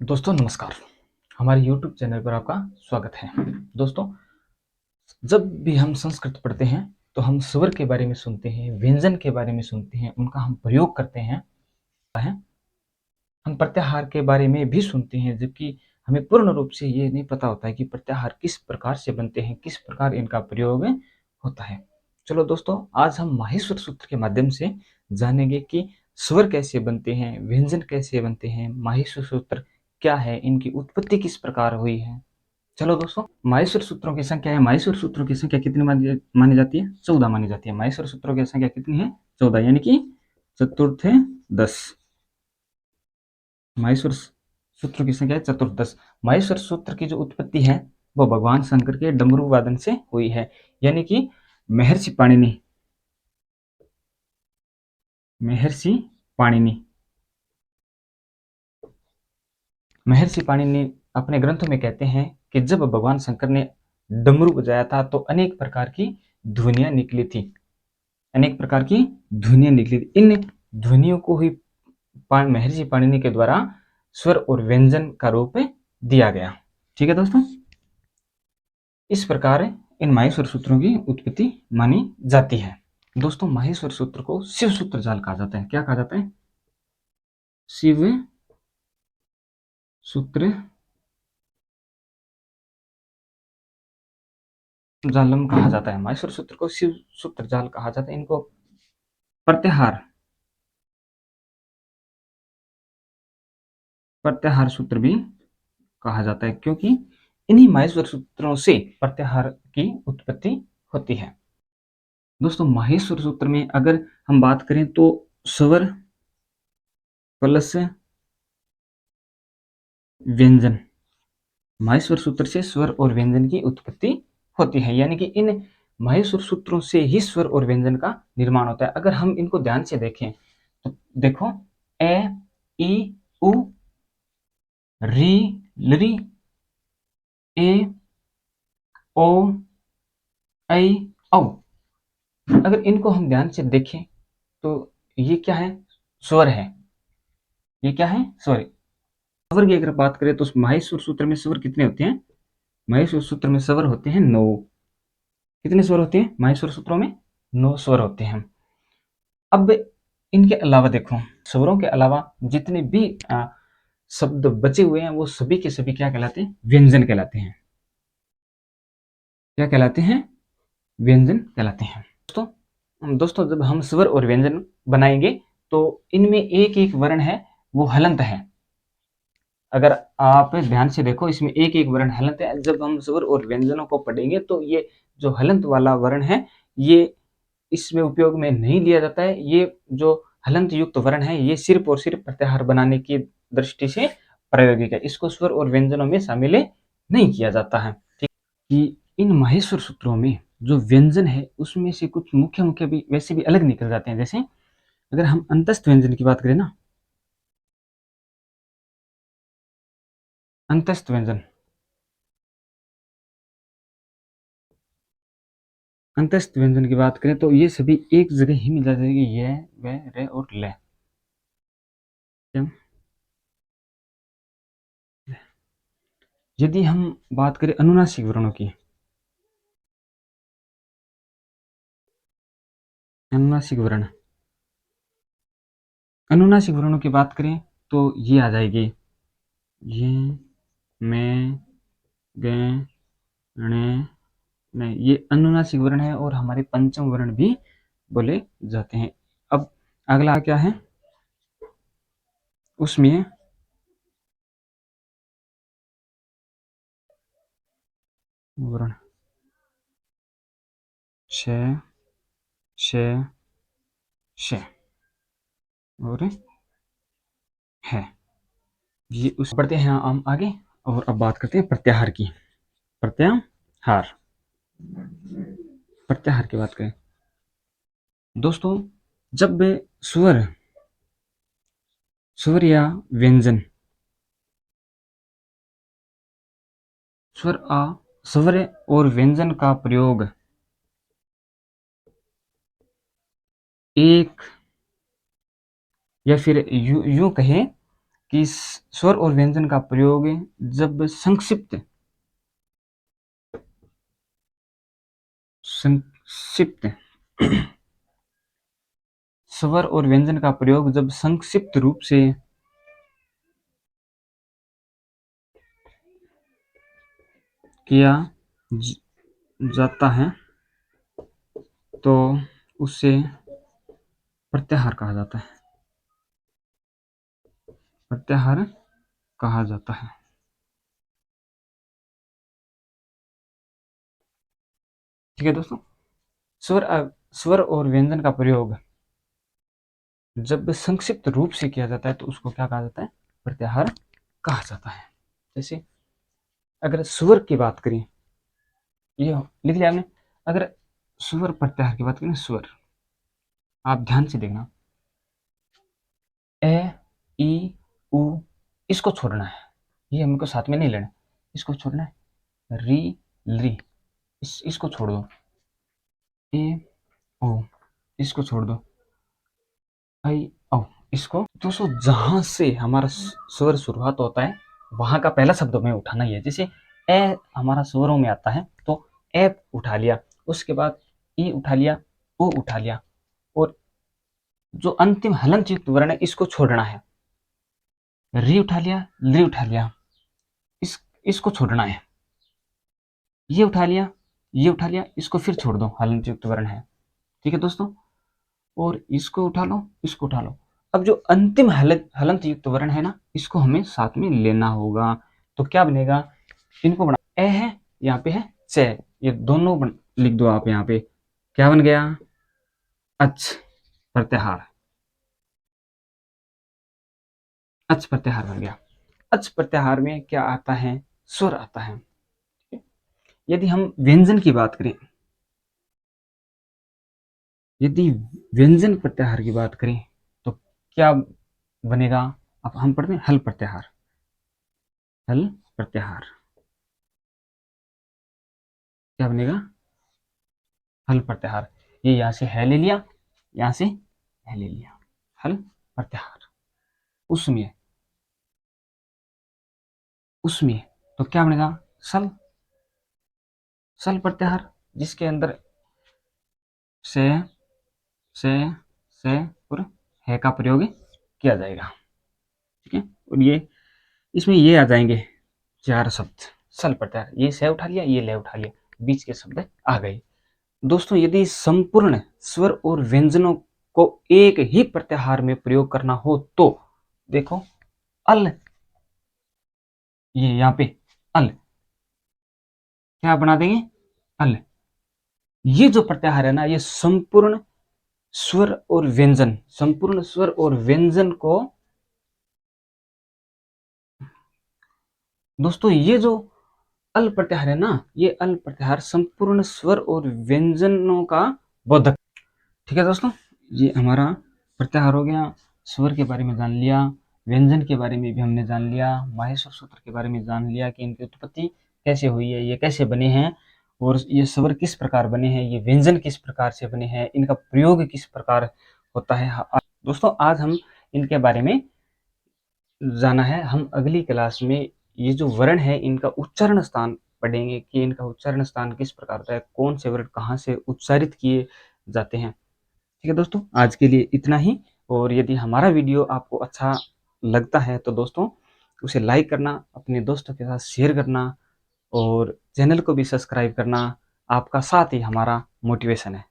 दोस्तों नमस्कार। हमारे YouTube चैनल पर आपका स्वागत है। दोस्तों, जब भी हम संस्कृत पढ़ते हैं तो हम स्वर के बारे में सुनते हैं, व्यंजन के बारे में सुनते हैं, उनका हम प्रयोग करते हैं। हम प्रत्याहार के बारे में भी सुनते हैं, जबकि हमें पूर्ण रूप से ये नहीं पता होता है कि प्रत्याहार किस प्रकार से बनते हैं, किस प्रकार इनका प्रयोग होता है। चलो दोस्तों, आज हम माहेश्वर सूत्र के माध्यम से जानेंगे कि स्वर कैसे बनते हैं, व्यंजन कैसे बनते हैं, माहेश्वर सूत्र क्या है, इनकी उत्पत्ति किस प्रकार हुई है। चलो दोस्तों, माहेश्वर सूत्रों की संख्या है। माहेश्वर सूत्रों की संख्या कितनी मानी जाती है? 14 मानी जाती है। माहेश्वर सूत्रों की संख्या कितनी है? 14, यानी कि चतुर्थ 10। माहेश्वर सूत्र की संख्या है चतुर्दश। माहेश्वर सूत्र की जो उत्पत्ति है वो भगवान शंकर के डमरू वादन से हुई है, यानी कि महर्षि पाणिनि महर्षि पाणिनि महर्षि पाणिनि अपने ग्रंथों में कहते हैं कि जब भगवान शंकर ने डमरू बजाया था तो अनेक प्रकार की ध्वनियां निकली थी। अनेक प्रकार की ध्वनियां निकली थी। इन ध्वनियों को ही महर्षि पाणिनि के द्वारा स्वर और व्यंजन का रूप दिया गया। ठीक है दोस्तों, इस प्रकार इन माहेश्वर सूत्रों की उत्पत्ति मानी जाती है। दोस्तों, माहेश्वर सूत्र को शिव सूत्र जाल कहा जाता है। क्या कहा जाता है? शिव सूत्र जालम कहा जाता है। माहेश्वर सूत्र को शिव सूत्र जाल कहा जाता है। इनको प्रत्याहार प्रत्याहार सूत्र भी कहा जाता है, क्योंकि इन्हीं माहेश्वर सूत्रों से प्रत्याहार की उत्पत्ति होती है। दोस्तों, माहेश्वर सूत्र में अगर हम बात करें तो स्वर प्लस व्यंजन, माहेश्वर सूत्र से स्वर और व्यंजन की उत्पत्ति होती है, यानी कि इन माहेश्वर सूत्रों से ही स्वर और व्यंजन का निर्माण होता है। अगर हम इनको ध्यान से देखें तो देखो, ए ई उ री लरी ए ओ ऐ औ। अगर इनको हम ध्यान से देखें तो ये क्या है? स्वर है। ये क्या है? स्वर। स्वर की अगर बात करें तो माहेश्वर सूत्र में स्वर कितने होते हैं? माहेश्वर सूत्र में स्वर होते हैं 9। कितने स्वर होते हैं माहेश्वर सूत्रों में? 9 स्वर होते हैं। अब इनके अलावा देखो, स्वरों के अलावा जितने भी शब्द बचे हुए हैं वो सभी के सभी क्या कहलाते हैं? व्यंजन कहलाते हैं। क्या कहलाते हैं? व्यंजन कहलाते हैं। दोस्तों, जब हम स्वर और व्यंजन बनाएंगे तो इनमें एक एक वर्ण है वो हलंत है। अगर आप ध्यान से देखो, इसमें एक एक वर्ण हलंत है। जब हम स्वर और व्यंजनों को पढ़ेंगे तो ये जो हलंत वाला वर्ण है ये इसमें उपयोग में नहीं लिया जाता है। ये जो हलंत युक्त वर्ण है ये सिर्फ और सिर्फ प्रत्याहार बनाने की दृष्टि से प्रायोगिक है। इसको स्वर और व्यंजनों में शामिल नहीं किया जाता है। ठीक, कि इन माहेश्वर सूत्रों में जो व्यंजन है उसमें से कुछ मुख्य मुख्य भी वैसे भी अलग निकल जाते हैं। जैसे अगर हम अंतस्थ व्यंजन की बात करें ना, अंतस्थ व्यंजन अंतस्थ व्यंजन की बात करें तो ये सभी एक जगह ही मिल जाते हैं कि ये व रे और ले। यदि हम बात करें अनुनासिक वर्णों की, अनुनासिक वर्ण अनुनासिक वर्णों की बात करें तो ये आ जाएगी ये मैं गे णे नहीं। ये अनुनासिक वर्ण है और हमारे पंचम वर्ण भी बोले जाते हैं। अब अगला क्या है? उसमें वर्ण श श श और है। ये उस बढ़ते हैं हम आगे और अब बात करते हैं प्रत्याहार की। प्रत्याहार प्रत्याहार की बात करें दोस्तों, जब स्वर स्वर या व्यंजन स्वर और व्यंजन का प्रयोग एक या फिर यूं कहें कि स्वर और व्यंजन का प्रयोग जब संक्षिप्त स्वर और व्यंजन का प्रयोग जब संक्षिप्त रूप से किया जाता है तो उसे प्रत्याहार कहा जाता है। प्रत्याहार कहा जाता है। ठीक है दोस्तों, स्वर और व्यंजन का प्रयोग जब संक्षिप्त रूप से किया जाता है तो उसको क्या कहा जाता है? प्रत्याहार कहा जाता है। जैसे अगर स्वर की बात करें, ये लिख लिया आपने। अगर स्वर प्रत्याहार की बात करें, स्वर आप ध्यान से देखना, ए, ई, उ, इसको छोड़ना है, ये हमको साथ में नहीं लेना, इसको छोड़ना है। री, ली, इसको छोड़ दो। ए, ओ, इसको छोड़ दो। आई, औ, इसको। दोस्तों जहां से हमारा स्वर शुरुआत होता है वहां का पहला शब्द हमें उठाना ही है। जैसे ए हमारा स्वरों में आता है तो ए उठा लिया, उसके बाद ई उठा लिया, ओ उठा लिया, और जो अंतिम हलंत युक्त वर्ण है इसको छोड़ना है। री उठा लिया, ली उठा लिया, इसको छोड़ना है। ये उठा लिया, ये उठा लिया, इसको फिर छोड़ दो, हलंत युक्त वर्ण है। ठीक है दोस्तों, और इसको उठा लो, इसको उठा लो। अब जो अंतिम हलंत युक्त वर्ण है ना, इसको हमें साथ में लेना होगा। तो क्या बनेगा? इनको बना, ए है, यहाँ पे है च, ये दोनों लिख दो आप यहाँ पे। क्या बन गया? अच प्रत्याहार। अच प्रत्याहार बन गया। अच प्रत्याहार में क्या आता है? स्वर आता है। यदि हम व्यंजन की बात करें, यदि व्यंजन प्रत्याहार की बात करें तो क्या बनेगा? अब हम पढ़ते हैं हल प्रत्याहार। हल प्रत्याहार क्या बनेगा? हल प्रत्याहार। ये यहां से है ले लिया, यहां से है ले लिया, हल प्रत्याहार। उसमें उसमें तो क्या बनेगा? सल। सल प्रत्याहार, जिसके अंदर से से से और है का प्रयोग किया जाएगा। ठीक है, और ये इसमें ये आ जाएंगे चार शब्द सल प्रत्याहार। ये से उठा लिया, ये ले उठा लिया, बीच के शब्द आ गए। दोस्तों यदि संपूर्ण स्वर और व्यंजनों को एक ही प्रत्याहार में प्रयोग करना हो तो देखो, अल, ये यहाँ पे अल क्या बना देंगे? अल। ये जो प्रत्याहार है ना, ये संपूर्ण स्वर और व्यंजन, संपूर्ण स्वर और व्यंजन को, दोस्तों ये जो अल प्रत्याहार है ना, ये अल प्रत्याहार संपूर्ण स्वर और व्यंजनों का बोधक। ठीक है दोस्तों, ये हमारा प्रत्याहार हो गया। स्वर के बारे में जान लिया, व्यंजन के बारे में भी हमने जान लिया, माहेश्वर सूत्र के बारे में जान लिया कि इनकी उत्पत्ति कैसे हुई है, ये कैसे बने हैं, और ये स्वर किस प्रकार बने हैं, ये व्यंजन किस प्रकार से बने हैं, इनका प्रयोग किस प्रकार होता है। दोस्तों आज हम इनके बारे में जाना है। हम अगली क्लास में ये जो वर्ण है इनका उच्चारण स्थान पढ़ेंगे कि इनका उच्चारण स्थान किस प्रकार होता है, कौन से वर्ण कहाँ से उच्चारित किए जाते हैं। ठीक है दोस्तों, आज के लिए इतना ही। और यदि हमारा वीडियो आपको अच्छा लगता है तो दोस्तों उसे लाइक करना, अपने दोस्तों के साथ शेयर करना, और चैनल को भी सब्सक्राइब करना आपका साथ ही हमारा मोटिवेशन है।